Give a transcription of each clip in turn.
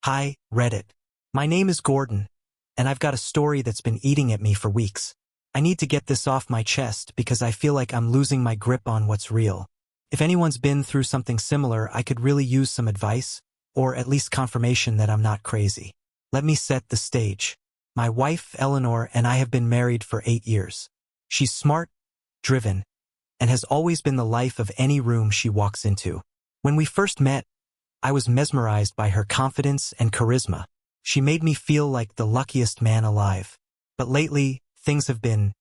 Hi, Reddit. My name is Gordon, and I've got a story that's been eating at me for weeks. I need to get this off my chest because I feel like I'm losing my grip on what's real. If anyone's been through something similar, I could really use some advice, or at least confirmation that I'm not crazy. Let me set the stage. My wife, Eleanor, and I have been married for 8 years. She's smart, driven, and has always been the life of any room she walks into. When we first met, I was mesmerized by her confidence and charisma. She made me feel like the luckiest man alive. But lately, things have been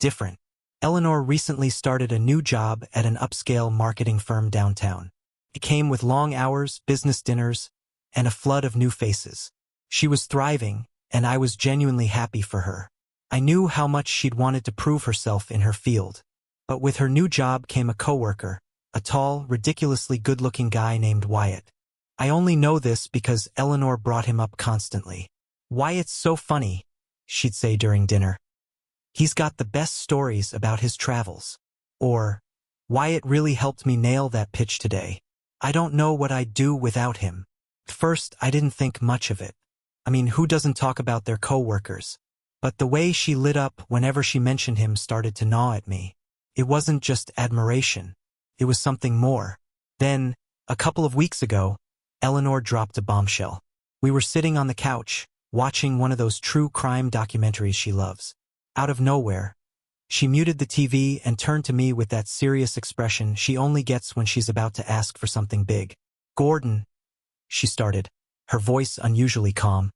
different. Eleanor recently started a new job at an upscale marketing firm downtown. It came with long hours, business dinners, and a flood of new faces. She was thriving, and I was genuinely happy for her. I knew how much she'd wanted to prove herself in her field. But with her new job came a coworker, a tall, ridiculously good-looking guy named Wyatt. I only know this because Eleanor brought him up constantly. "Wyatt's so funny," she'd say during dinner. "He's got the best stories about his travels." Or, "Wyatt really helped me nail that pitch today. I don't know what I'd do without him." At first, I didn't think much of it. I mean, who doesn't talk about their coworkers? But the way she lit up whenever she mentioned him started to gnaw at me. It wasn't just admiration. It was something more. Then, a couple of weeks ago, Eleanor dropped a bombshell. We were sitting on the couch, watching one of those true crime documentaries she loves. Out of nowhere, she muted the TV and turned to me with that serious expression she only gets when she's about to ask for something big. "Gordon," she started, her voice unusually calm.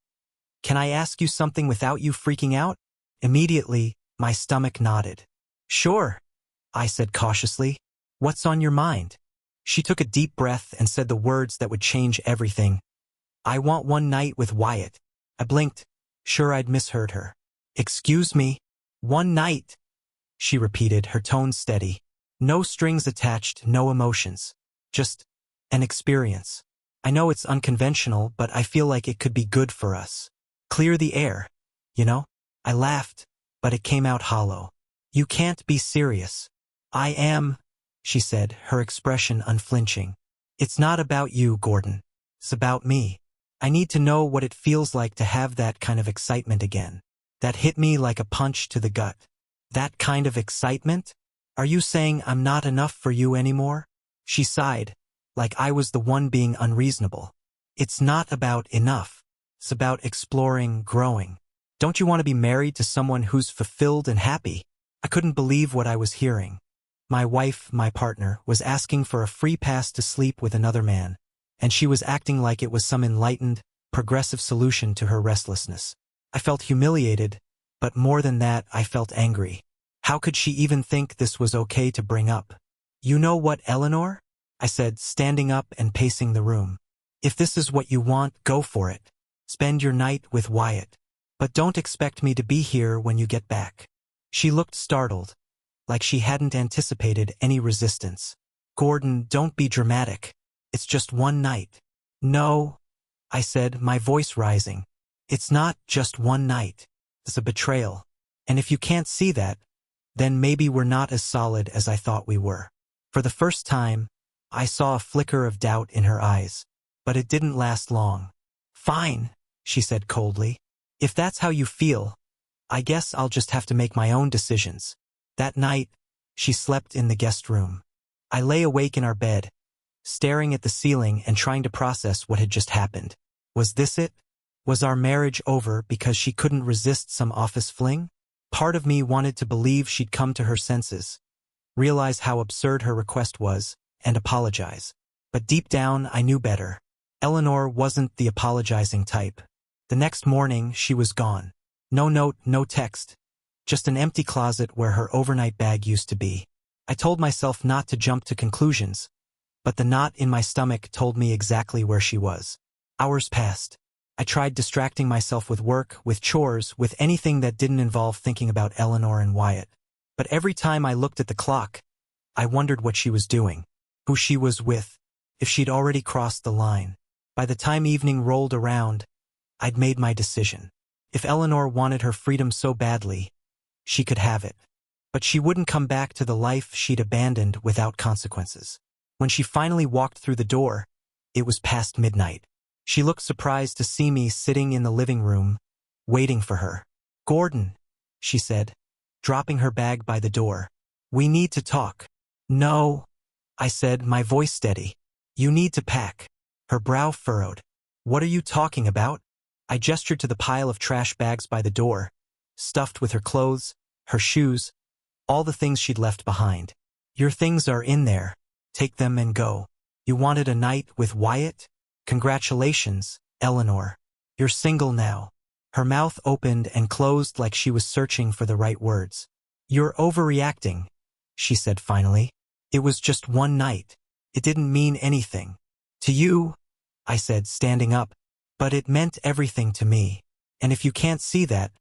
"Can I ask you something without you freaking out?" Immediately, my stomach nodded. "Sure," I said cautiously. "What's on your mind?" She took a deep breath and said the words that would change everything. "I want one night with Wyatt." I blinked, sure I'd misheard her. "Excuse me? One night?" she repeated, her tone steady. "No strings attached, no emotions. Just an experience. I know it's unconventional, but I feel like it could be good for us. Clear the air, you know?" I laughed, but it came out hollow. "You can't be serious." "I am," she said, her expression unflinching. "It's not about you, Gordon. It's about me. I need to know what it feels like to have that kind of excitement again. That hit me like a punch to the gut." "That kind of excitement? Are you saying I'm not enough for you anymore?" She sighed, like I was the one being unreasonable. "It's not about enough. It's about exploring, growing. Don't you want to be married to someone who's fulfilled and happy?" I couldn't believe what I was hearing. My wife, my partner, was asking for a free pass to sleep with another man, and she was acting like it was some enlightened, progressive solution to her restlessness. I felt humiliated, but more than that, I felt angry. How could she even think this was okay to bring up? "You know what, Eleanor?" I said, standing up and pacing the room. "If this is what you want, go for it. Spend your night with Wyatt. But don't expect me to be here when you get back." She looked startled, like she hadn't anticipated any resistance. "Gordon, don't be dramatic. It's just one night." "No," I said, my voice rising. "It's not just one night. It's a betrayal. And if you can't see that, then maybe we're not as solid as I thought we were." For the first time, I saw a flicker of doubt in her eyes, but it didn't last long. "Fine," she said coldly. "If that's how you feel, I guess I'll just have to make my own decisions." That night, she slept in the guest room. I lay awake in our bed, staring at the ceiling and trying to process what had just happened. Was this it? Was our marriage over because she couldn't resist some office fling? Part of me wanted to believe she'd come to her senses, realize how absurd her request was, and apologize. But deep down, I knew better. Eleanor wasn't the apologizing type. The next morning, she was gone. No note, no text. Just an empty closet where her overnight bag used to be. I told myself not to jump to conclusions, but the knot in my stomach told me exactly where she was. Hours passed. I tried distracting myself with work, with chores, with anything that didn't involve thinking about Eleanor and Wyatt. But every time I looked at the clock, I wondered what she was doing, who she was with, if she'd already crossed the line. By the time evening rolled around, I'd made my decision. If Eleanor wanted her freedom so badly, she could have it. But she wouldn't come back to the life she'd abandoned without consequences. When she finally walked through the door, it was past midnight. She looked surprised to see me sitting in the living room, waiting for her. "Gordon," she said, dropping her bag by the door. "We need to talk." "No," I said, my voice steady. "You need to pack." Her brow furrowed. "What are you talking about?" I gestured to the pile of trash bags by the door, stuffed with her clothes, her shoes, all the things she'd left behind. "Your things are in there. Take them and go. You wanted a night with Wyatt? Congratulations, Eleanor. You're single now." Her mouth opened and closed like she was searching for the right words. "You're overreacting," she said finally. "It was just one night. It didn't mean anything. To you," I said, standing up, "but it meant everything to me. And if you can't see that,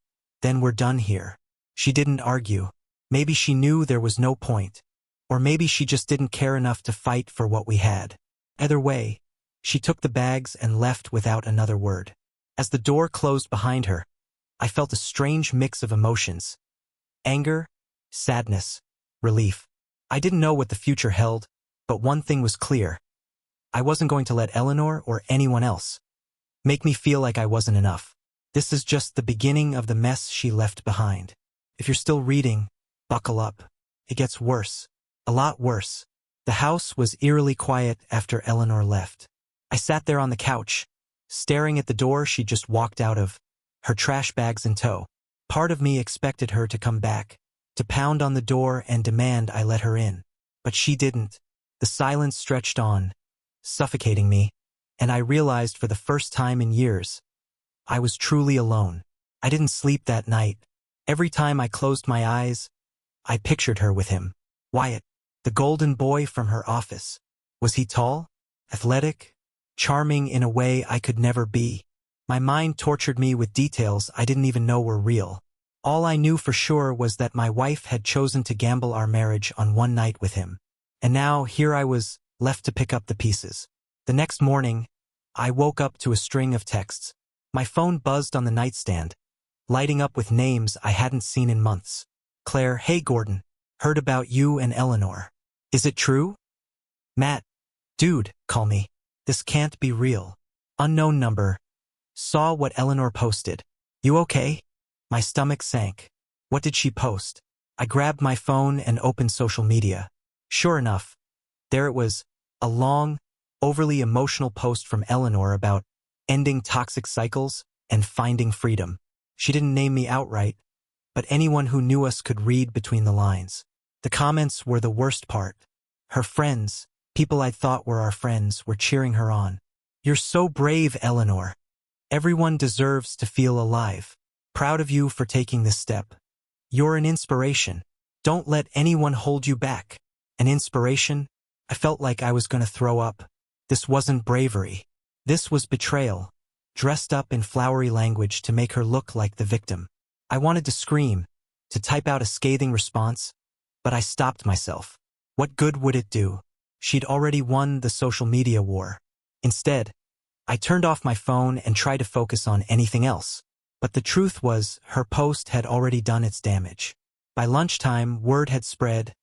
then we're done here." She didn't argue. Maybe she knew there was no point. Or maybe she just didn't care enough to fight for what we had. Either way, she took the bags and left without another word. As the door closed behind her, I felt a strange mix of emotions. Anger, sadness, relief. I didn't know what the future held, but one thing was clear. I wasn't going to let Eleanor or anyone else make me feel like I wasn't enough. This is just the beginning of the mess she left behind. If you're still reading, buckle up. It gets worse. A lot worse. The house was eerily quiet after Eleanor left. I sat there on the couch, staring at the door she'd just walked out of, her trash bags in tow. Part of me expected her to come back, to pound on the door and demand I let her in. But she didn't. The silence stretched on, suffocating me, and I realized for the first time in years, I was truly alone. I didn't sleep that night. Every time I closed my eyes, I pictured her with him. Wyatt, the golden boy from her office. Was he tall, athletic, charming in a way I could never be? My mind tortured me with details I didn't even know were real. All I knew for sure was that my wife had chosen to gamble our marriage on one night with him. And now here I was, left to pick up the pieces. The next morning, I woke up to a string of texts. My phone buzzed on the nightstand, lighting up with names I hadn't seen in months. Claire, "Hey Gordon, heard about you and Eleanor. Is it true?" Matt, "Dude, call me. This can't be real." Unknown number. Saw what Eleanor posted. "You okay?" My stomach sank. What did she post? I grabbed my phone and opened social media. Sure enough, there it was, a long, overly emotional post from Eleanor about ending toxic cycles and finding freedom. She didn't name me outright, but anyone who knew us could read between the lines. The comments were the worst part. Her friends, people I thought were our friends, were cheering her on. "You're so brave, Eleanor. Everyone deserves to feel alive. Proud of you for taking this step. You're an inspiration. Don't let anyone hold you back." An inspiration? I felt like I was going to throw up. This wasn't bravery. This was betrayal, dressed up in flowery language to make her look like the victim. I wanted to scream, to type out a scathing response, but I stopped myself. What good would it do? She'd already won the social media war. Instead, I turned off my phone and tried to focus on anything else. But the truth was, her post had already done its damage. By lunchtime, word had spread,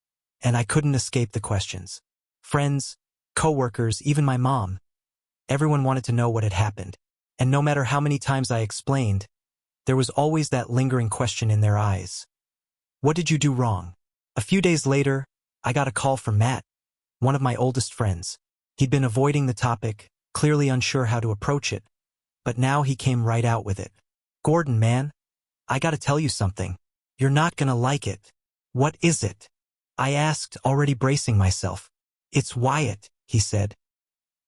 and I couldn't escape the questions. Friends, coworkers, even my mom. Everyone wanted to know what had happened. And no matter how many times I explained, there was always that lingering question in their eyes. What did you do wrong? A few days later, I got a call from Matt, one of my oldest friends. He'd been avoiding the topic, clearly unsure how to approach it, but now he came right out with it. "Gordon, man, I gotta tell you something. You're not gonna like it." "What is it?" I asked, already bracing myself. "It's Wyatt," he said.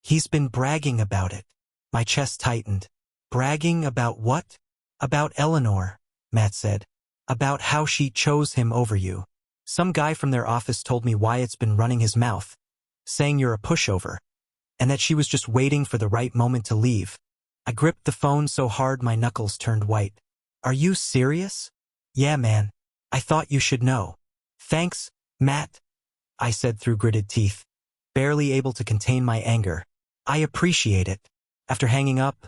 "He's been bragging about it." My chest tightened. "Bragging about what?" "About Eleanor," Matt said. "About how she chose him over you. Some guy from their office told me Wyatt's been running his mouth, saying you're a pushover, and that she was just waiting for the right moment to leave." I gripped the phone so hard my knuckles turned white. "Are you serious?" "Yeah, man. I thought you should know." "Thanks, Matt," I said through gritted teeth, barely able to contain my anger. "I appreciate it." After hanging up,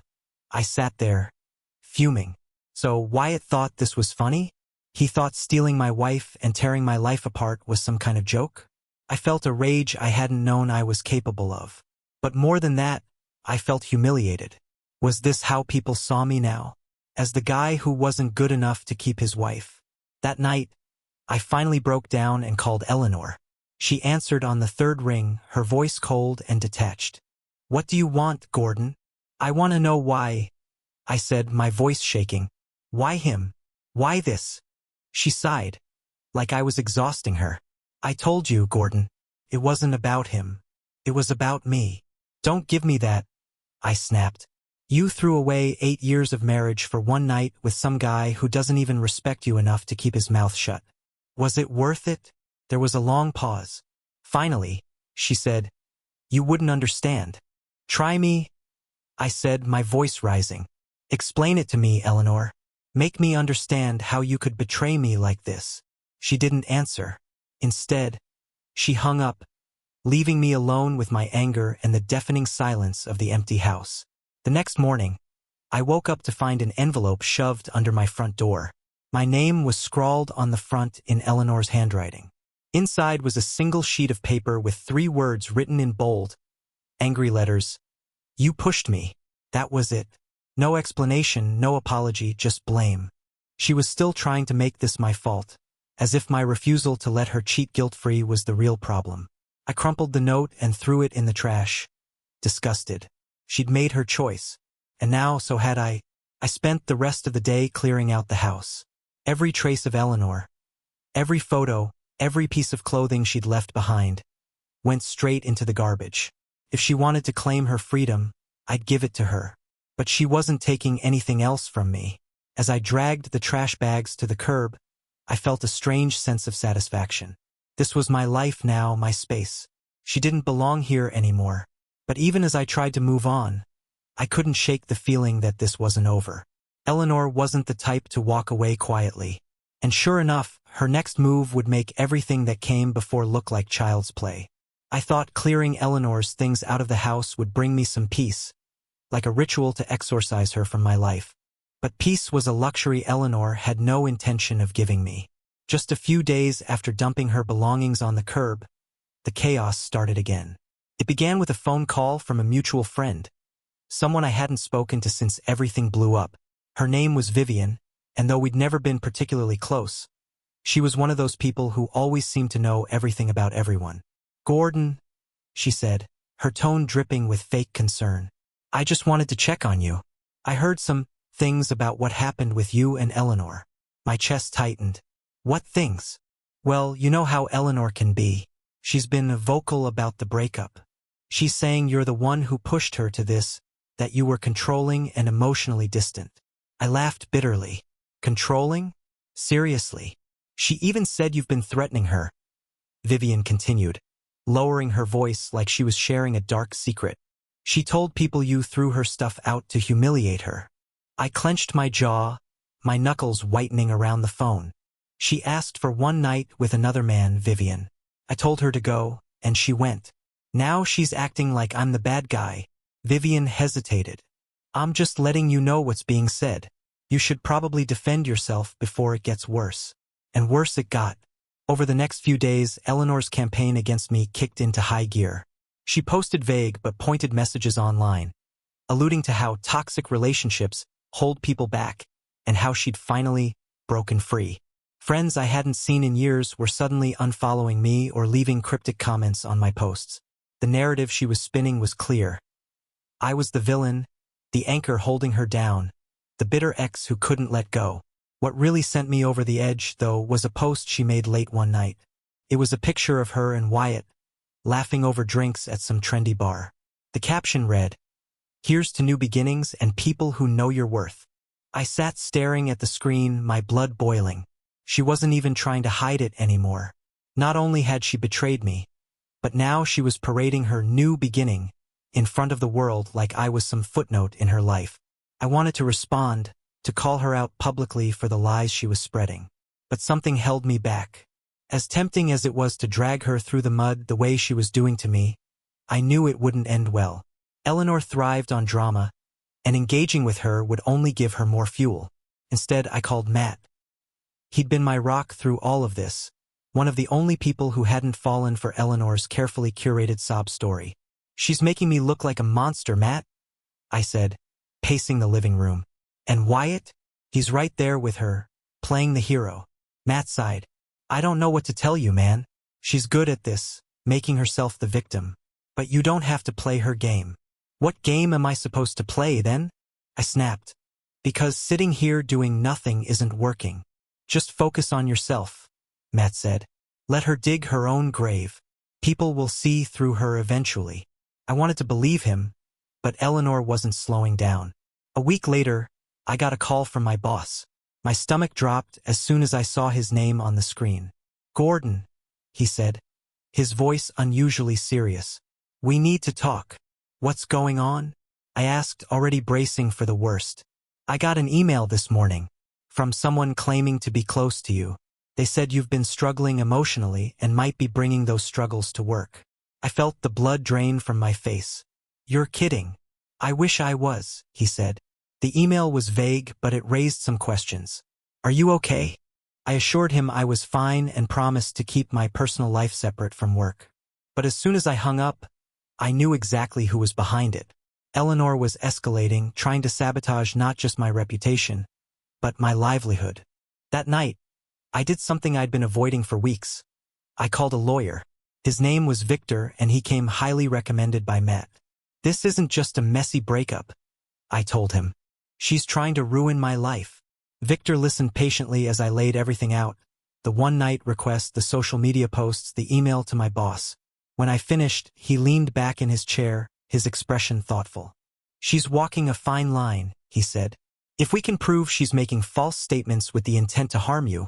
I sat there, fuming. So Wyatt thought this was funny? He thought stealing my wife and tearing my life apart was some kind of joke? I felt a rage I hadn't known I was capable of. But more than that, I felt humiliated. Was this how people saw me now? As the guy who wasn't good enough to keep his wife. That night, I finally broke down and called Eleanor. She answered on the third ring, her voice cold and detached. "What do you want, Gordon?" "I want to know why," I said, my voice shaking. "Why him? Why this?" She sighed, like I was exhausting her. "I told you, Gordon. It wasn't about him. It was about me." "Don't give me that," I snapped. "You threw away 8 years of marriage for one night with some guy who doesn't even respect you enough to keep his mouth shut. Was it worth it?" There was a long pause. Finally, she said, "You wouldn't understand." "Try me," I said, my voice rising. "Explain it to me, Eleanor. Make me understand how you could betray me like this." She didn't answer. Instead, she hung up, leaving me alone with my anger and the deafening silence of the empty house. The next morning, I woke up to find an envelope shoved under my front door. My name was scrawled on the front in Eleanor's handwriting. Inside was a single sheet of paper with 3 words written in bold, angry letters. "You pushed me." That was it. No explanation, no apology, just blame. She was still trying to make this my fault, as if my refusal to let her cheat guilt-free was the real problem. I crumpled the note and threw it in the trash, disgusted. She'd made her choice, and now so had I. I spent the rest of the day clearing out the house. Every trace of Eleanor, every photo, every piece of clothing she'd left behind, went straight into the garbage. If she wanted to claim her freedom, I'd give it to her. But she wasn't taking anything else from me. As I dragged the trash bags to the curb, I felt a strange sense of satisfaction. This was my life now, my space. She didn't belong here anymore. But even as I tried to move on, I couldn't shake the feeling that this wasn't over. Eleanor wasn't the type to walk away quietly. And sure enough, her next move would make everything that came before look like child's play. I thought clearing Eleanor's things out of the house would bring me some peace, like a ritual to exorcise her from my life. But peace was a luxury Eleanor had no intention of giving me. Just a few days after dumping her belongings on the curb, the chaos started again. It began with a phone call from a mutual friend, someone I hadn't spoken to since everything blew up. Her name was Vivian, and though we'd never been particularly close, she was one of those people who always seemed to know everything about everyone. "Gordon," she said, her tone dripping with fake concern. "I just wanted to check on you. I heard some things about what happened with you and Eleanor." My chest tightened. "What things?" "Well, you know how Eleanor can be. She's been vocal about the breakup. She's saying you're the one who pushed her to this, that you were controlling and emotionally distant." I laughed bitterly. "Controlling? Seriously? She even said you've been threatening her," Vivian continued, lowering her voice like she was sharing a dark secret. "She told people you threw her stuff out to humiliate her." I clenched my jaw, my knuckles whitening around the phone. "She asked for one night with another man, Vivian. I told her to go, and she went. Now she's acting like I'm the bad guy." Vivian hesitated. "I'm just letting you know what's being said. You should probably defend yourself before it gets worse." And worse it got. Over the next few days, Eleanor's campaign against me kicked into high gear. She posted vague but pointed messages online, alluding to how toxic relationships hold people back and how she'd finally broken free. Friends I hadn't seen in years were suddenly unfollowing me or leaving cryptic comments on my posts. The narrative she was spinning was clear. I was the villain, the anchor holding her down, the bitter ex who couldn't let go. What really sent me over the edge, though, was a post she made late one night. It was a picture of her and Wyatt, laughing over drinks at some trendy bar. The caption read, "Here's to new beginnings and people who know your worth." I sat staring at the screen, my blood boiling. She wasn't even trying to hide it anymore. Not only had she betrayed me, but now she was parading her new beginning in front of the world like I was some footnote in her life. I wanted to respond, to call her out publicly for the lies she was spreading. But something held me back. As tempting as it was to drag her through the mud the way she was doing to me, I knew it wouldn't end well. Eleanor thrived on drama, and engaging with her would only give her more fuel. Instead, I called Matt. He'd been my rock through all of this, one of the only people who hadn't fallen for Eleanor's carefully curated sob story. "She's making me look like a monster, Matt," I said, pacing the living room. And Wyatt? He's right there with her, playing the hero. Matt sighed. I don't know what to tell you, man. She's good at this, making herself the victim. But you don't have to play her game. What game am I supposed to play, then? I snapped. Because sitting here doing nothing isn't working. Just focus on yourself, Matt said. Let her dig her own grave. People will see through her eventually. I wanted to believe him, but Eleanor wasn't slowing down. A week later, I got a call from my boss. My stomach dropped as soon as I saw his name on the screen. Gordon, he said, his voice unusually serious. We need to talk. What's going on? I asked, already bracing for the worst. I got an email this morning from someone claiming to be close to you. They said you've been struggling emotionally and might be bringing those struggles to work. I felt the blood drain from my face. You're kidding. I wish I was, he said. The email was vague, but it raised some questions. Are you okay? I assured him I was fine and promised to keep my personal life separate from work. But as soon as I hung up, I knew exactly who was behind it. Eleanor was escalating, trying to sabotage not just my reputation, but my livelihood. That night, I did something I'd been avoiding for weeks. I called a lawyer. His name was Victor, and he came highly recommended by Matt. This isn't just a messy breakup, I told him. She's trying to ruin my life. Victor listened patiently as I laid everything out. The one-night request, the social media posts, the email to my boss. When I finished, he leaned back in his chair, his expression thoughtful. She's walking a fine line, he said. If we can prove she's making false statements with the intent to harm you,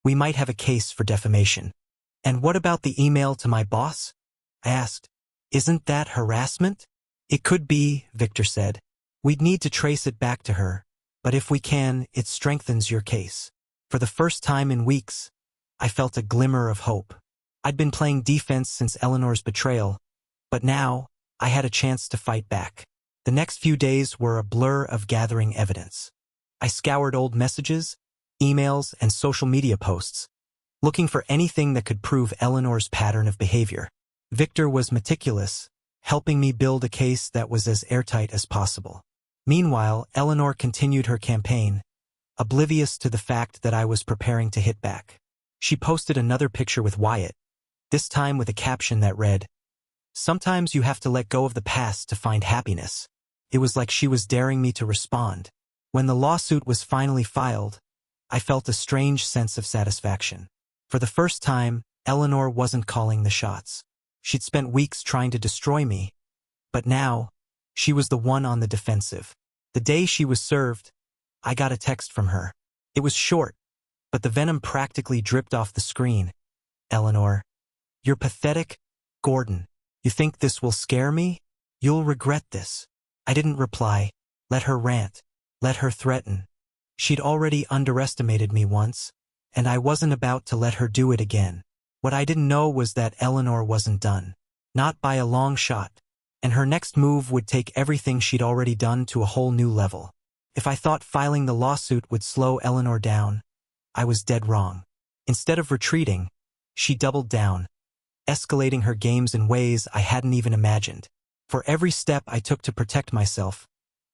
we might have a case for defamation. And what about the email to my boss? I asked. Isn't that harassment? It could be, Victor said. We'd need to trace it back to her, but if we can, it strengthens your case. For the first time in weeks, I felt a glimmer of hope. I'd been playing defense since Eleanor's betrayal, but now I had a chance to fight back. The next few days were a blur of gathering evidence. I scoured old messages, emails, and social media posts, looking for anything that could prove Eleanor's pattern of behavior. Victor was meticulous, helping me build a case that was as airtight as possible. Meanwhile, Eleanor continued her campaign, oblivious to the fact that I was preparing to hit back. She posted another picture with Wyatt, this time with a caption that read, "Sometimes you have to let go of the past to find happiness." It was like she was daring me to respond. When the lawsuit was finally filed, I felt a strange sense of satisfaction. For the first time, Eleanor wasn't calling the shots. She'd spent weeks trying to destroy me, but now, she was the one on the defensive. The day she was served, I got a text from her. It was short, but the venom practically dripped off the screen. Eleanor, you're pathetic. Gordon, you think this will scare me? You'll regret this. I didn't reply. Let her rant. Let her threaten. She'd already underestimated me once, and I wasn't about to let her do it again. What I didn't know was that Eleanor wasn't done. Not by a long shot. And her next move would take everything she'd already done to a whole new level. If I thought filing the lawsuit would slow Eleanor down, I was dead wrong. Instead of retreating, she doubled down, escalating her games in ways I hadn't even imagined. For every step I took to protect myself,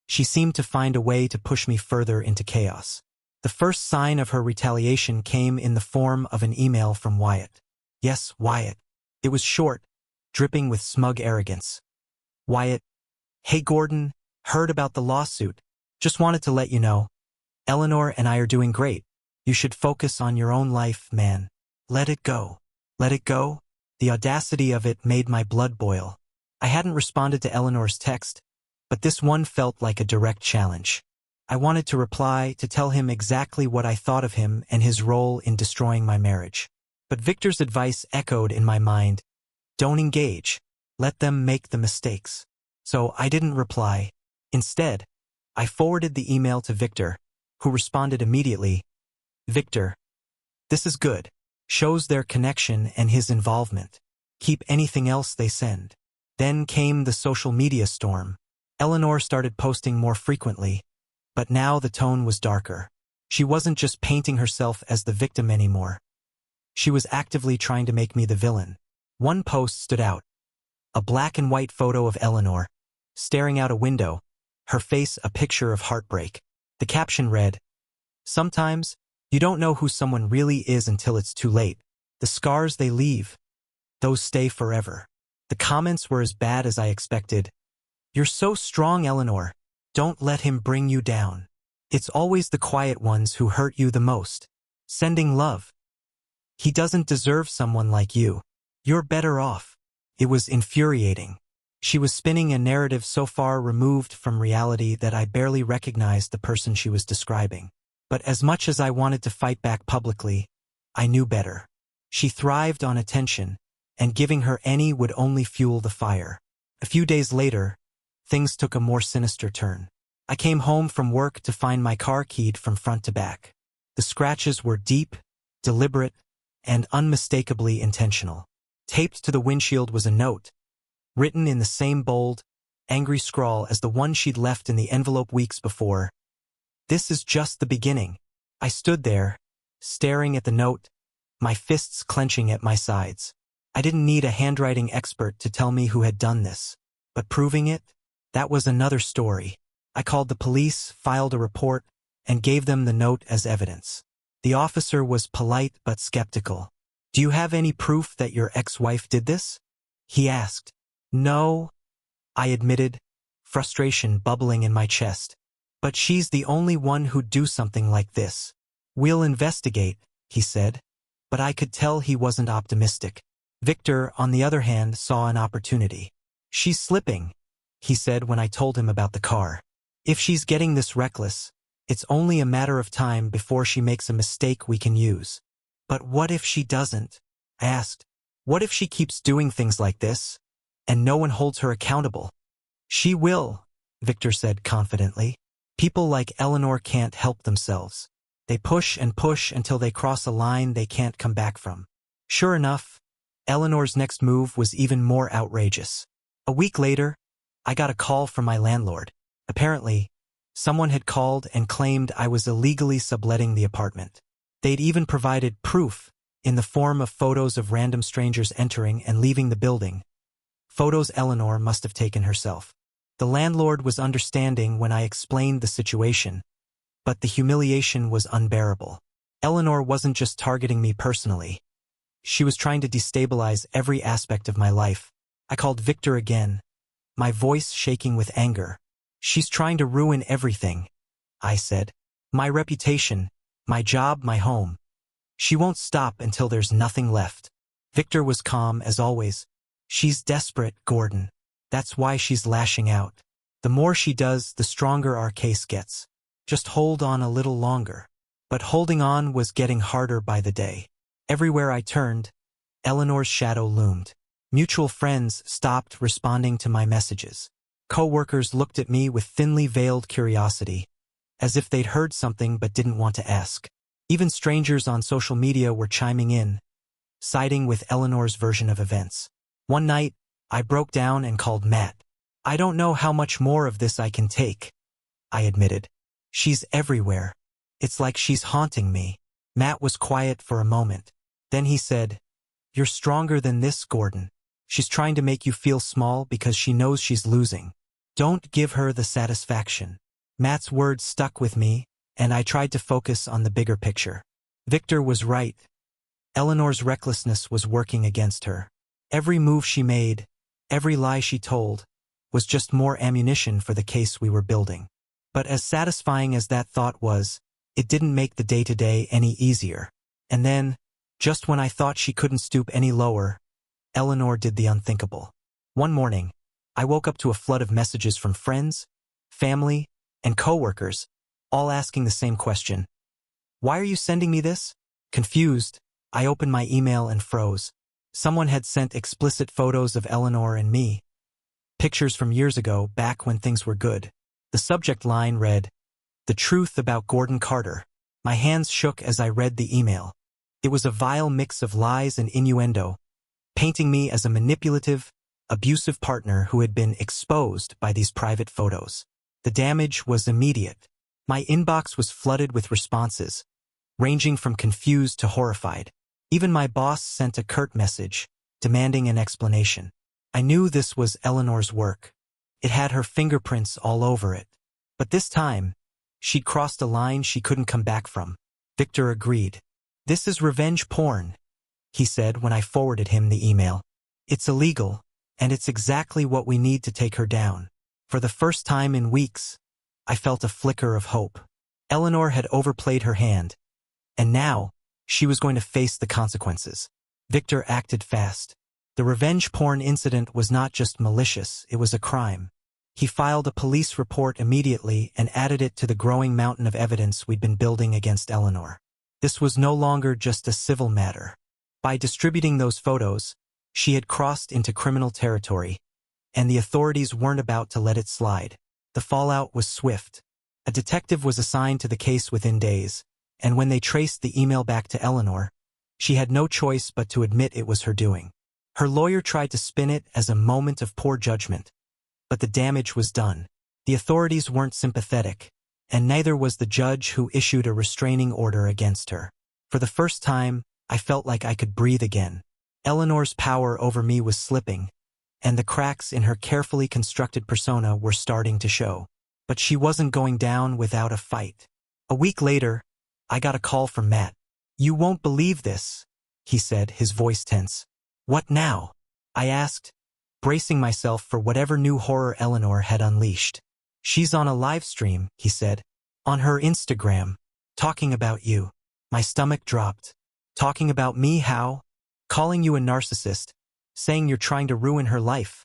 she seemed to find a way to push me further into chaos. The first sign of her retaliation came in the form of an email from Wyatt. Yes, Wyatt. It was short, dripping with smug arrogance. Wyatt, hey Gordon, heard about the lawsuit. Just wanted to let you know. Eleanor and I are doing great. You should focus on your own life, man. Let it go. Let it go? The audacity of it made my blood boil. I hadn't responded to Eleanor's text, but this one felt like a direct challenge. I wanted to reply, to tell him exactly what I thought of him and his role in destroying my marriage. But Victor's advice echoed in my mind. Don't engage. Let them make the mistakes. So I didn't reply. Instead, I forwarded the email to Victor, who responded immediately. Victor, this is good. Shows their connection and his involvement. Keep anything else they send. Then came the social media storm. Eleanor started posting more frequently, but now the tone was darker. She wasn't just painting herself as the victim anymore. She was actively trying to make me the villain. One post stood out. A black and white photo of Eleanor, staring out a window, her face a picture of heartbreak. The caption read, "Sometimes, you don't know who someone really is until it's too late. The scars they leave, those stay forever." The comments were as bad as I expected. "You're so strong, Eleanor. Don't let him bring you down. It's always the quiet ones who hurt you the most. Sending love. He doesn't deserve someone like you. You're better off." It was infuriating. She was spinning a narrative so far removed from reality that I barely recognized the person she was describing. But as much as I wanted to fight back publicly, I knew better. She thrived on attention, and giving her any would only fuel the fire. A few days later, things took a more sinister turn. I came home from work to find my car keyed from front to back. The scratches were deep, deliberate, and unmistakably intentional. Taped to the windshield was a note, written in the same bold, angry scrawl as the one she'd left in the envelope weeks before. "This is just the beginning." I stood there, staring at the note, my fists clenching at my sides. I didn't need a handwriting expert to tell me who had done this. But proving it? That was another story. I called the police, filed a report, and gave them the note as evidence. The officer was polite but skeptical. "Do you have any proof that your ex-wife did this?" he asked. "No," I admitted, frustration bubbling in my chest. "But she's the only one who'd do something like this." "We'll investigate," he said. But I could tell he wasn't optimistic. Victor, on the other hand, saw an opportunity. "She's slipping," he said when I told him about the car. "If she's getting this reckless, it's only a matter of time before she makes a mistake we can use." "But what if she doesn't?" I asked. "What if she keeps doing things like this, and no one holds her accountable?" "She will," Victor said confidently. "People like Eleanor can't help themselves. They push and push until they cross a line they can't come back from." Sure enough, Eleanor's next move was even more outrageous. A week later, I got a call from my landlord. Apparently, someone had called and claimed I was illegally subletting the apartment. They'd even provided proof in the form of photos of random strangers entering and leaving the building. Photos Eleanor must have taken herself. The landlord was understanding when I explained the situation, but the humiliation was unbearable. Eleanor wasn't just targeting me personally. She was trying to destabilize every aspect of my life. I called Victor again, my voice shaking with anger. "She's trying to ruin everything," I said. "My reputation, my job, my home. She won't stop until there's nothing left." Victor was calm as always. "She's desperate, Gordon. That's why she's lashing out. The more she does, the stronger our case gets. Just hold on a little longer." But holding on was getting harder by the day. Everywhere I turned, Eleanor's shadow loomed. Mutual friends stopped responding to my messages. Co-workers looked at me with thinly veiled curiosity, as if they'd heard something but didn't want to ask. Even strangers on social media were chiming in, siding with Eleanor's version of events. One night, I broke down and called Matt. "I don't know how much more of this I can take," I admitted. "She's everywhere. It's like she's haunting me." Matt was quiet for a moment. Then he said, "You're stronger than this, Gordon. She's trying to make you feel small because she knows she's losing. Don't give her the satisfaction." Matt's words stuck with me, and I tried to focus on the bigger picture. Victor was right. Eleanor's recklessness was working against her. Every move she made, every lie she told, was just more ammunition for the case we were building. But as satisfying as that thought was, it didn't make the day-to-day any easier. And then, just when I thought she couldn't stoop any lower, Eleanor did the unthinkable. One morning, I woke up to a flood of messages from friends, family, and coworkers, all asking the same question. "Why are you sending me this?" Confused, I opened my email and froze. Someone had sent explicit photos of Eleanor and me, pictures from years ago, back when things were good. The subject line read, "The truth about Gordon Carter." My hands shook as I read the email. It was a vile mix of lies and innuendo, painting me as a manipulative, abusive partner who had been exposed by these private photos. The damage was immediate. My inbox was flooded with responses, ranging from confused to horrified. Even my boss sent a curt message, demanding an explanation. I knew this was Eleanor's work. It had her fingerprints all over it. But this time, she'd crossed a line she couldn't come back from. Victor agreed. "This is revenge porn," he said when I forwarded him the email. "It's illegal, and it's exactly what we need to take her down." For the first time in weeks, I felt a flicker of hope. Eleanor had overplayed her hand, and now, she was going to face the consequences. Victor acted fast. The revenge porn incident was not just malicious, it was a crime. He filed a police report immediately and added it to the growing mountain of evidence we'd been building against Eleanor. This was no longer just a civil matter. By distributing those photos, she had crossed into criminal territory, and the authorities weren't about to let it slide. The fallout was swift. A detective was assigned to the case within days, and when they traced the email back to Eleanor, she had no choice but to admit it was her doing. Her lawyer tried to spin it as a moment of poor judgment, but the damage was done. The authorities weren't sympathetic, and neither was the judge who issued a restraining order against her. For the first time, I felt like I could breathe again. Eleanor's power over me was slipping, and the cracks in her carefully constructed persona were starting to show. But she wasn't going down without a fight. A week later, I got a call from Matt. "You won't believe this," he said, his voice tense. "What now?" I asked, bracing myself for whatever new horror Eleanor had unleashed. "She's on a live stream," he said, "on her Instagram, talking about you." My stomach dropped. "Talking about me how?" "Calling you a narcissist, saying you're trying to ruin her life,"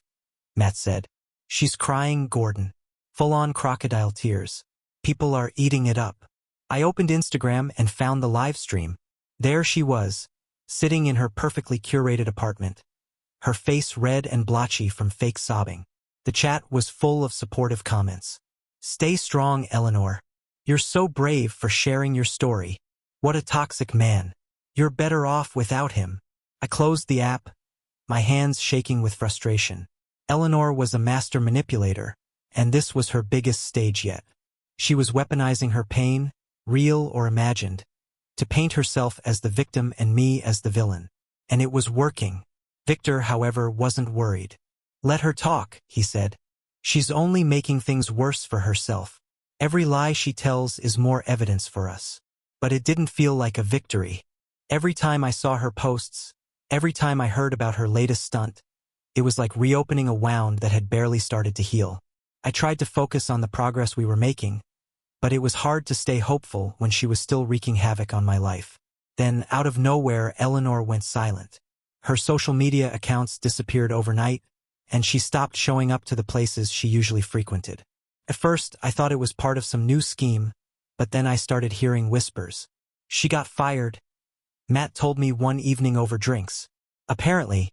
Matt said. "She's crying, Gordon. Full-on crocodile tears. People are eating it up." I opened Instagram and found the live stream. There she was, sitting in her perfectly curated apartment, her face red and blotchy from fake sobbing. The chat was full of supportive comments. "Stay strong, Eleanor. You're so brave for sharing your story. What a toxic man. You're better off without him." I closed the app, my hands shaking with frustration. Eleanor was a master manipulator, and this was her biggest stage yet. She was weaponizing her pain, real or imagined, to paint herself as the victim and me as the villain. And it was working. Victor, however, wasn't worried. "Let her talk," he said. "She's only making things worse for herself. Every lie she tells is more evidence for us." But it didn't feel like a victory. Every time I saw her posts, every time I heard about her latest stunt, it was like reopening a wound that had barely started to heal. I tried to focus on the progress we were making, but it was hard to stay hopeful when she was still wreaking havoc on my life. Then, out of nowhere, Eleanor went silent. Her social media accounts disappeared overnight, and she stopped showing up to the places she usually frequented. At first, I thought it was part of some new scheme, but then I started hearing whispers. "She got fired," Matt told me one evening over drinks. Apparently,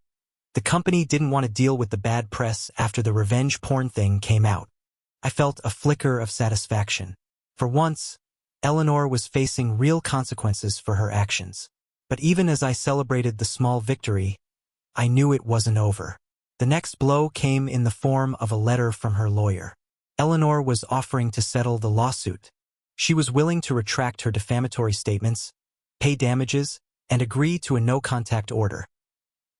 the company didn't want to deal with the bad press after the revenge porn thing came out. I felt a flicker of satisfaction. For once, Eleanor was facing real consequences for her actions. But even as I celebrated the small victory, I knew it wasn't over. The next blow came in the form of a letter from her lawyer. Eleanor was offering to settle the lawsuit. She was willing to retract her defamatory statements, pay damages, and agree to a no-contact order.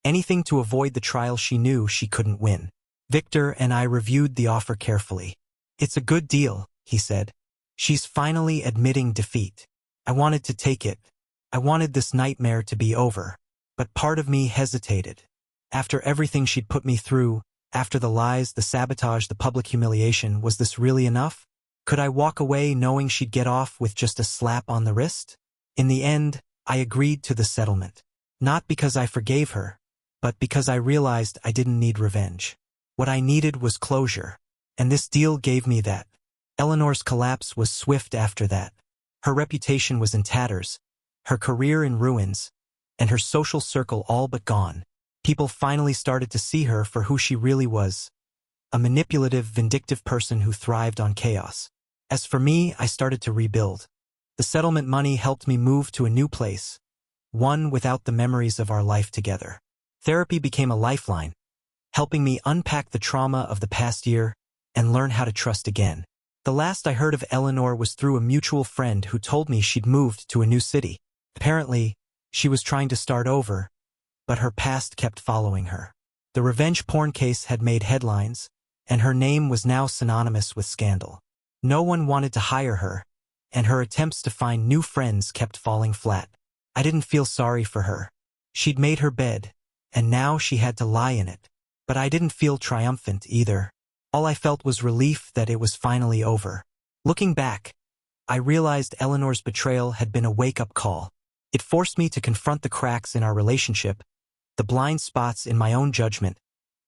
Anything to avoid the trial she knew she couldn't win. Victor and I reviewed the offer carefully. "It's a good deal," he said. "She's finally admitting defeat. I wanted to take it. I wanted this nightmare to be over. But part of me hesitated. After everything she'd put me through, after the lies, the sabotage, the public humiliation, was this really enough? Could I walk away knowing she'd get off with just a slap on the wrist?" In the end, I agreed to the settlement. Not because I forgave her, but because I realized I didn't need revenge. What I needed was closure. And this deal gave me that. Eleanor's collapse was swift after that. Her reputation was in tatters, her career in ruins, and her social circle all but gone. People finally started to see her for who she really was, a manipulative, vindictive person who thrived on chaos. As for me, I started to rebuild. The settlement money helped me move to a new place, one without the memories of our life together. Therapy became a lifeline, helping me unpack the trauma of the past year and learn how to trust again. The last I heard of Eleanor was through a mutual friend who told me she'd moved to a new city. Apparently, she was trying to start over, but her past kept following her. The revenge porn case had made headlines, and her name was now synonymous with scandal. No one wanted to hire her, and her attempts to find new friends kept falling flat. I didn't feel sorry for her. She'd made her bed, and now she had to lie in it. But I didn't feel triumphant either. All I felt was relief that it was finally over. Looking back, I realized Eleanor's betrayal had been a wake-up call. It forced me to confront the cracks in our relationship, the blind spots in my own judgment,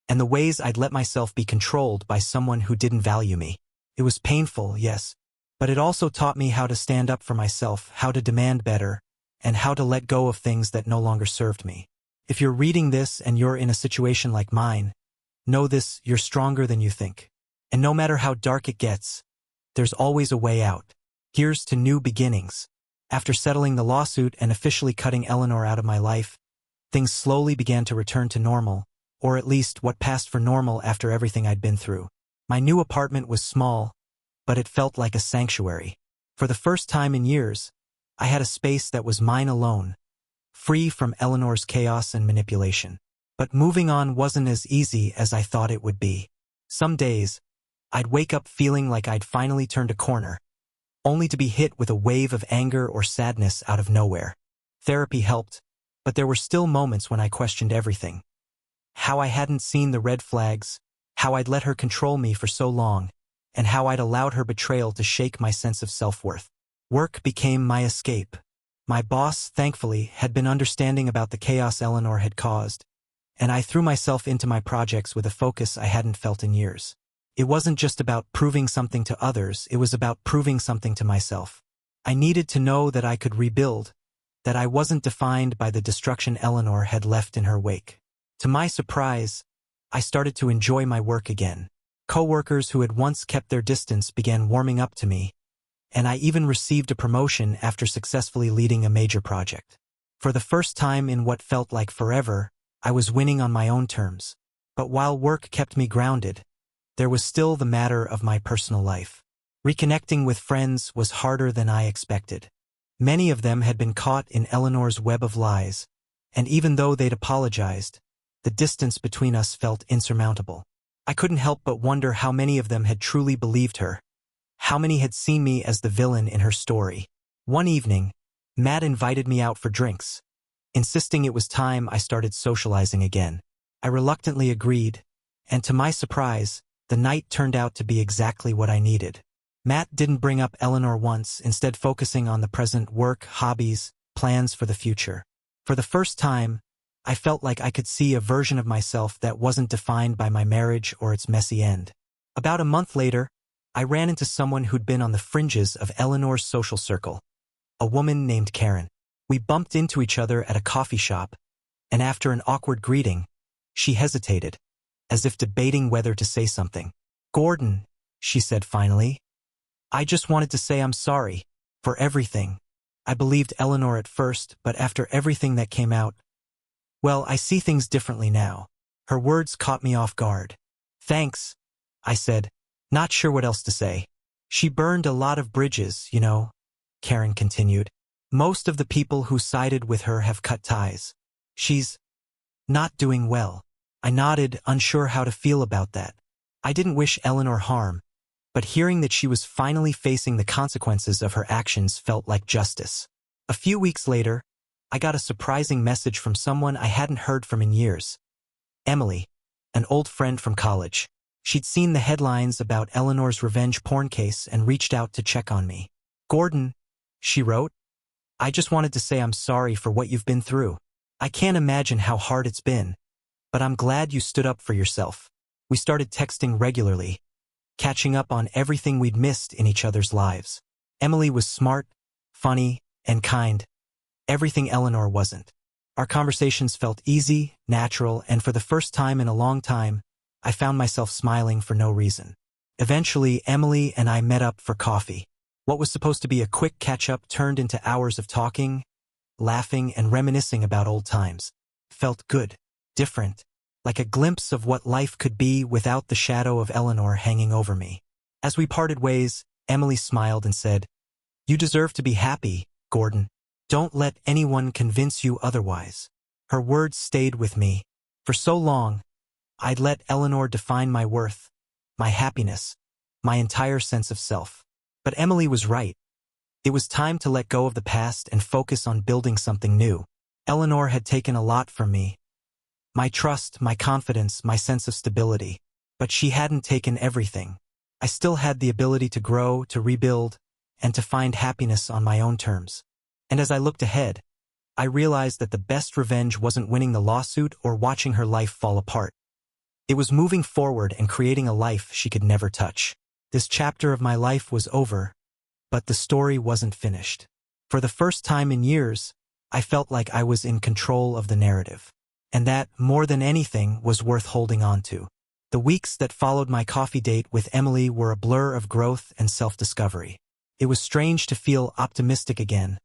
and the ways I'd let myself be controlled by someone who didn't value me. It was painful, yes, but it also taught me how to stand up for myself, how to demand better, and how to let go of things that no longer served me. If you're reading this and you're in a situation like mine, know this: you're stronger than you think. And no matter how dark it gets, there's always a way out. Here's to new beginnings. After settling the lawsuit and officially cutting Eleanor out of my life, things slowly began to return to normal, or at least what passed for normal after everything I'd been through. My new apartment was small, but it felt like a sanctuary. For the first time in years, I had a space that was mine alone, free from Eleanor's chaos and manipulation. But moving on wasn't as easy as I thought it would be. Some days, I'd wake up feeling like I'd finally turned a corner, only to be hit with a wave of anger or sadness out of nowhere. Therapy helped, but there were still moments when I questioned everything. How I hadn't seen the red flags, how I'd let her control me for so long, and how I'd allowed her betrayal to shake my sense of self-worth. Work became my escape. My boss, thankfully, had been understanding about the chaos Eleanor had caused, and I threw myself into my projects with a focus I hadn't felt in years. It wasn't just about proving something to others, it was about proving something to myself. I needed to know that I could rebuild, that I wasn't defined by the destruction Eleanor had left in her wake. To my surprise, I started to enjoy my work again. Coworkers who had once kept their distance began warming up to me, and I even received a promotion after successfully leading a major project. For the first time in what felt like forever, I was winning on my own terms. But while work kept me grounded, there was still the matter of my personal life. Reconnecting with friends was harder than I expected. Many of them had been caught in Eleanor's web of lies, and even though they'd apologized, the distance between us felt insurmountable. I couldn't help but wonder how many of them had truly believed her, how many had seen me as the villain in her story. One evening, Matt invited me out for drinks, insisting it was time I started socializing again. I reluctantly agreed, and to my surprise, the night turned out to be exactly what I needed. Matt didn't bring up Eleanor once, instead focusing on the present: work, hobbies, plans for the future. For the first time, I felt like I could see a version of myself that wasn't defined by my marriage or its messy end. About a month later, I ran into someone who'd been on the fringes of Eleanor's social circle, a woman named Karen. We bumped into each other at a coffee shop, and after an awkward greeting, she hesitated, as if debating whether to say something. "Gordon," she said finally, "I just wanted to say I'm sorry for everything. I believed Eleanor at first, but after everything that came out, well, I see things differently now." Her words caught me off guard. "Thanks," I said, not sure what else to say. "She burned a lot of bridges, you know," Karen continued. "Most of the people who sided with her have cut ties. She's not doing well." I nodded, unsure how to feel about that. I didn't wish Eleanor harm, but hearing that she was finally facing the consequences of her actions felt like justice. A few weeks later, I got a surprising message from someone I hadn't heard from in years. Emily, an old friend from college. She'd seen the headlines about Eleanor's revenge porn case and reached out to check on me. "Gordon," she wrote, "I just wanted to say I'm sorry for what you've been through. I can't imagine how hard it's been, but I'm glad you stood up for yourself." We started texting regularly, catching up on everything we'd missed in each other's lives. Emily was smart, funny, and kind. Everything Eleanor wasn't. Our conversations felt easy, natural, and for the first time in a long time, I found myself smiling for no reason. Eventually, Emily and I met up for coffee. What was supposed to be a quick catch-up turned into hours of talking, laughing, and reminiscing about old times. Felt good, different, like a glimpse of what life could be without the shadow of Eleanor hanging over me. As we parted ways, Emily smiled and said, "You deserve to be happy, Gordon. Don't let anyone convince you otherwise." Her words stayed with me. For so long, I'd let Eleanor define my worth, my happiness, my entire sense of self. But Emily was right. It was time to let go of the past and focus on building something new. Eleanor had taken a lot from me. My trust, my confidence, my sense of stability. But she hadn't taken everything. I still had the ability to grow, to rebuild, and to find happiness on my own terms. And as I looked ahead, I realized that the best revenge wasn't winning the lawsuit or watching her life fall apart. It was moving forward and creating a life she could never touch. This chapter of my life was over, but the story wasn't finished. For the first time in years, I felt like I was in control of the narrative. And that, more than anything, was worth holding on to. The weeks that followed my coffee date with Emily were a blur of growth and self-discovery. It was strange to feel optimistic again,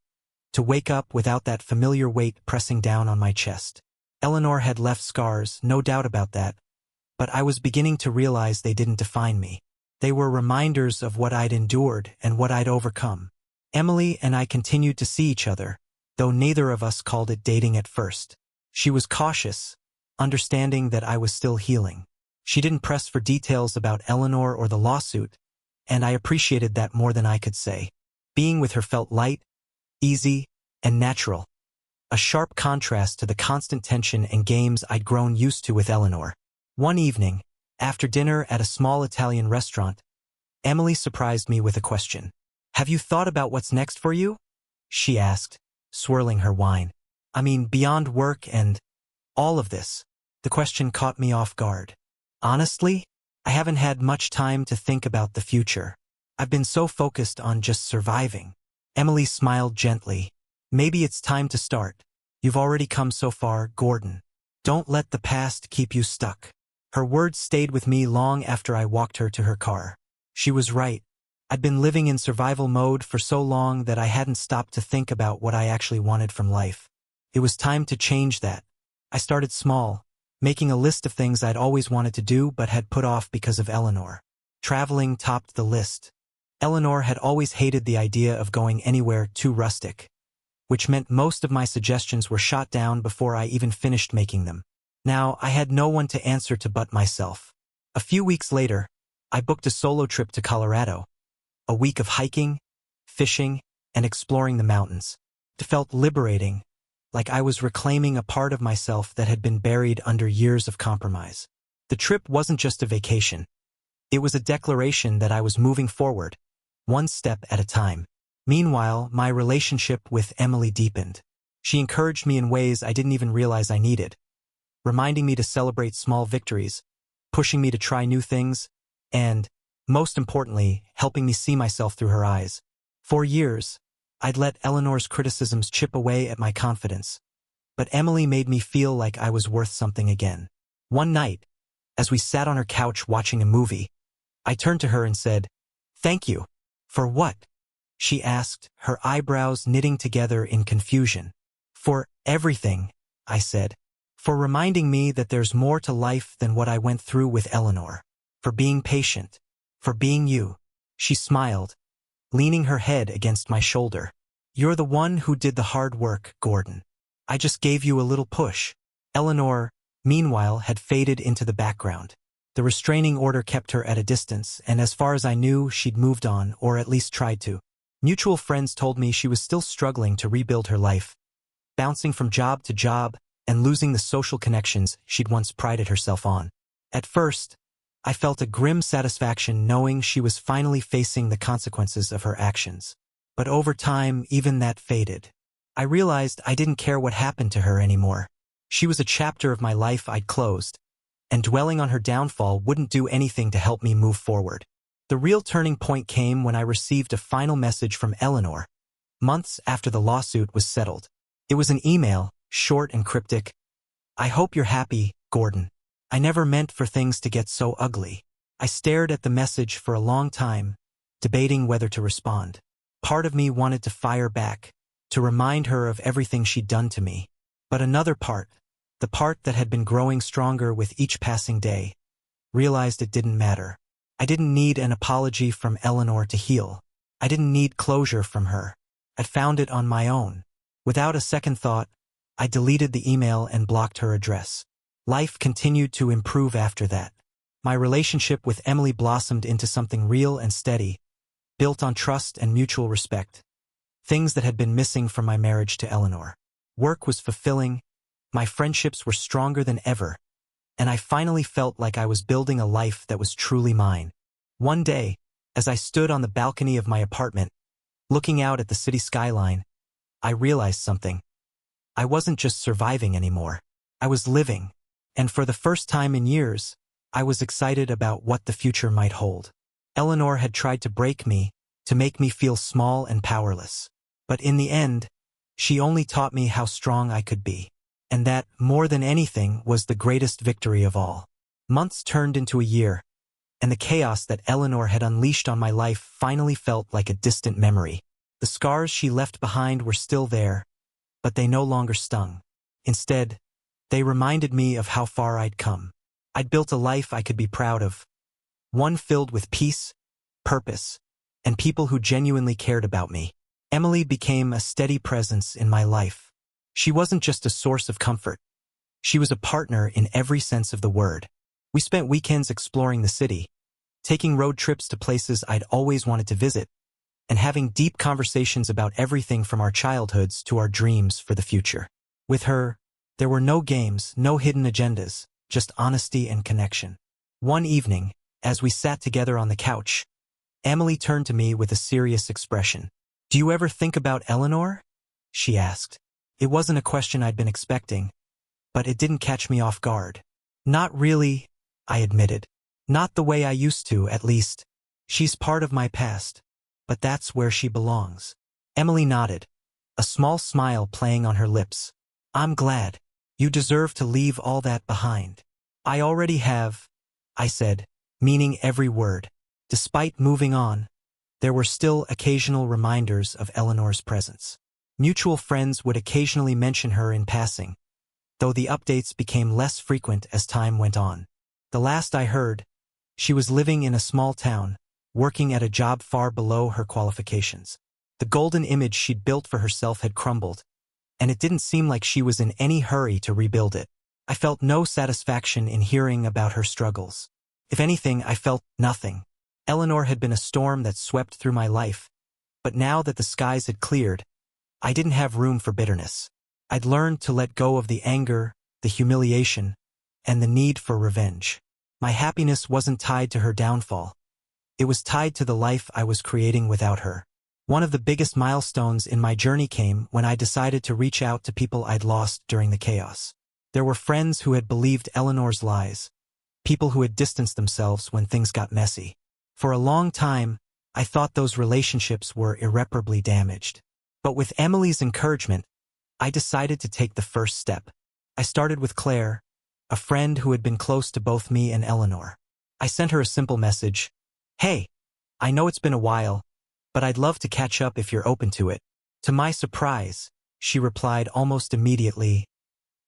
to wake up without that familiar weight pressing down on my chest. Eleanor had left scars, no doubt about that, but I was beginning to realize they didn't define me. They were reminders of what I'd endured and what I'd overcome. Emily and I continued to see each other, though neither of us called it dating at first. She was cautious, understanding that I was still healing. She didn't press for details about Eleanor or the lawsuit, and I appreciated that more than I could say. Being with her felt light, easy, and natural, a sharp contrast to the constant tension and games I'd grown used to with Eleanor. One evening, after dinner at a small Italian restaurant, Emily surprised me with a question. "Have you thought about what's next for you?" she asked, swirling her wine. I mean, beyond work and all of this. The question caught me off guard. Honestly, I haven't had much time to think about the future. I've been so focused on just surviving. Emily smiled gently. "Maybe it's time to start. You've already come so far, Gordon. Don't let the past keep you stuck." Her words stayed with me long after I walked her to her car. She was right. I'd been living in survival mode for so long that I hadn't stopped to think about what I actually wanted from life. It was time to change that. I started small, making a list of things I'd always wanted to do but had put off because of Eleanor. Traveling topped the list. Eleanor had always hated the idea of going anywhere too rustic, which meant most of my suggestions were shot down before I even finished making them. Now, I had no one to answer to but myself. A few weeks later, I booked a solo trip to Colorado. A week of hiking, fishing, and exploring the mountains. It felt liberating, like I was reclaiming a part of myself that had been buried under years of compromise. The trip wasn't just a vacation. It was a declaration that I was moving forward, one step at a time. Meanwhile, my relationship with Emily deepened. She encouraged me in ways I didn't even realize I needed, reminding me to celebrate small victories, pushing me to try new things, and, most importantly, helping me see myself through her eyes. For years, I'd let Eleanor's criticisms chip away at my confidence, but Emily made me feel like I was worth something again. One night, as we sat on her couch watching a movie, I turned to her and said, "Thank you." "For what?" she asked, her eyebrows knitting together in confusion. "For everything," I said. "For reminding me that there's more to life than what I went through with Eleanor. For being patient. For being you." She smiled, leaning her head against my shoulder. "You're the one who did the hard work, Gordon. I just gave you a little push." Eleanor, meanwhile, had faded into the background. The restraining order kept her at a distance, and as far as I knew, she'd moved on, or at least tried to. Mutual friends told me she was still struggling to rebuild her life, bouncing from job to job and losing the social connections she'd once prided herself on. At first, I felt a grim satisfaction knowing she was finally facing the consequences of her actions. But over time, even that faded. I realized I didn't care what happened to her anymore. She was a chapter of my life I'd closed, and dwelling on her downfall wouldn't do anything to help me move forward. The real turning point came when I received a final message from Eleanor, months after the lawsuit was settled. It was an email, short and cryptic. "I hope you're happy, Gordon. I never meant for things to get so ugly." I stared at the message for a long time, debating whether to respond. Part of me wanted to fire back, to remind her of everything she'd done to me. But another part, the part that had been growing stronger with each passing day, realized it didn't matter. I didn't need an apology from Eleanor to heal. I didn't need closure from her. I'd found it on my own. Without a second thought, I deleted the email and blocked her address. Life continued to improve after that. My relationship with Emily blossomed into something real and steady, built on trust and mutual respect, things that had been missing from my marriage to Eleanor. Work was fulfilling, my friendships were stronger than ever, and I finally felt like I was building a life that was truly mine. One day, as I stood on the balcony of my apartment, looking out at the city skyline, I realized something. I wasn't just surviving anymore. I was living, and for the first time in years, I was excited about what the future might hold. Eleanor had tried to break me, to make me feel small and powerless. But in the end, she only taught me how strong I could be. And that, more than anything, was the greatest victory of all. Months turned into a year, and the chaos that Eleanor had unleashed on my life finally felt like a distant memory. The scars she left behind were still there, but they no longer stung. Instead, they reminded me of how far I'd come. I'd built a life I could be proud of, one filled with peace, purpose, and people who genuinely cared about me. Emily became a steady presence in my life. She wasn't just a source of comfort. She was a partner in every sense of the word. We spent weekends exploring the city, taking road trips to places I'd always wanted to visit, and having deep conversations about everything from our childhoods to our dreams for the future. With her, there were no games, no hidden agendas, just honesty and connection. One evening, as we sat together on the couch, Emily turned to me with a serious expression. "Do you ever think about Eleanor?" she asked. It wasn't a question I'd been expecting, but it didn't catch me off guard. "Not really," I admitted. "Not the way I used to, at least. She's part of my past, but that's where she belongs." Emily nodded, a small smile playing on her lips. "I'm glad. You deserve to leave all that behind." "I already have," I said, meaning every word. Despite moving on, there were still occasional reminders of Eleanor's presence. Mutual friends would occasionally mention her in passing, though the updates became less frequent as time went on. The last I heard, she was living in a small town, working at a job far below her qualifications. The golden image she'd built for herself had crumbled, and it didn't seem like she was in any hurry to rebuild it. I felt no satisfaction in hearing about her struggles. If anything, I felt nothing. Eleanor had been a storm that swept through my life, but now that the skies had cleared, I didn't have room for bitterness. I'd learned to let go of the anger, the humiliation, and the need for revenge. My happiness wasn't tied to her downfall. It was tied to the life I was creating without her. One of the biggest milestones in my journey came when I decided to reach out to people I'd lost during the chaos. There were friends who had believed Eleanor's lies, people who had distanced themselves when things got messy. For a long time, I thought those relationships were irreparably damaged. But with Emily's encouragement, I decided to take the first step. I started with Claire, a friend who had been close to both me and Eleanor. I sent her a simple message. "Hey, I know it's been a while, but I'd love to catch up if you're open to it." To my surprise, she replied almost immediately,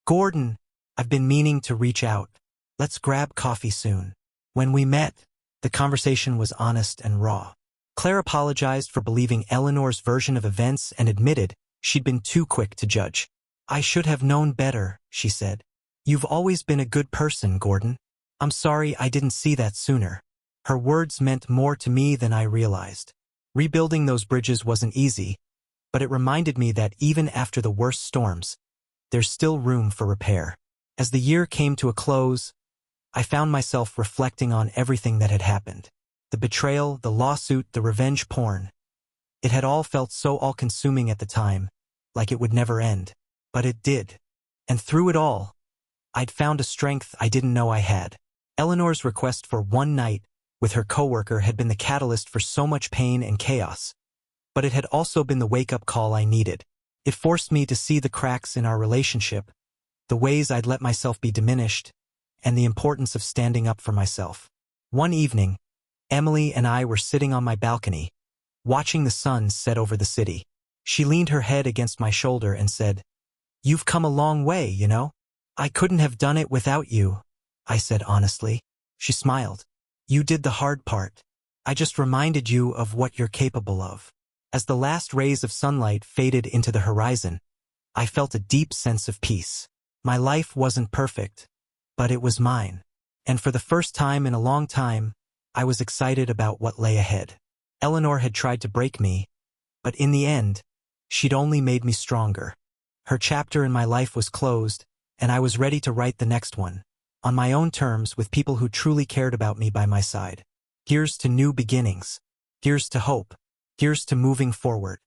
"Gordon, I've been meaning to reach out. Let's grab coffee soon." When we met, the conversation was honest and raw. Claire apologized for believing Eleanor's version of events and admitted she'd been too quick to judge. "I should have known better," she said. "You've always been a good person, Gordon. I'm sorry I didn't see that sooner." Her words meant more to me than I realized. Rebuilding those bridges wasn't easy, but it reminded me that even after the worst storms, there's still room for repair. As the year came to a close, I found myself reflecting on everything that had happened. The betrayal, the lawsuit, the revenge porn. It had all felt so all-consuming at the time, like it would never end. But it did. And through it all, I'd found a strength I didn't know I had. Eleanor's request for one night with her coworker had been the catalyst for so much pain and chaos, but it had also been the wake-up call I needed. It forced me to see the cracks in our relationship, the ways I'd let myself be diminished, and the importance of standing up for myself. One evening, Emily and I were sitting on my balcony, watching the sun set over the city. She leaned her head against my shoulder and said, "You've come a long way, you know?" "I couldn't have done it without you," I said honestly. She smiled. "You did the hard part. I just reminded you of what you're capable of." As the last rays of sunlight faded into the horizon, I felt a deep sense of peace. My life wasn't perfect, but it was mine. And for the first time in a long time, I was excited about what lay ahead. Eleanor had tried to break me, but in the end, she'd only made me stronger. Her chapter in my life was closed, and I was ready to write the next one, on my own terms with people who truly cared about me by my side. Here's to new beginnings. Here's to hope. Here's to moving forward.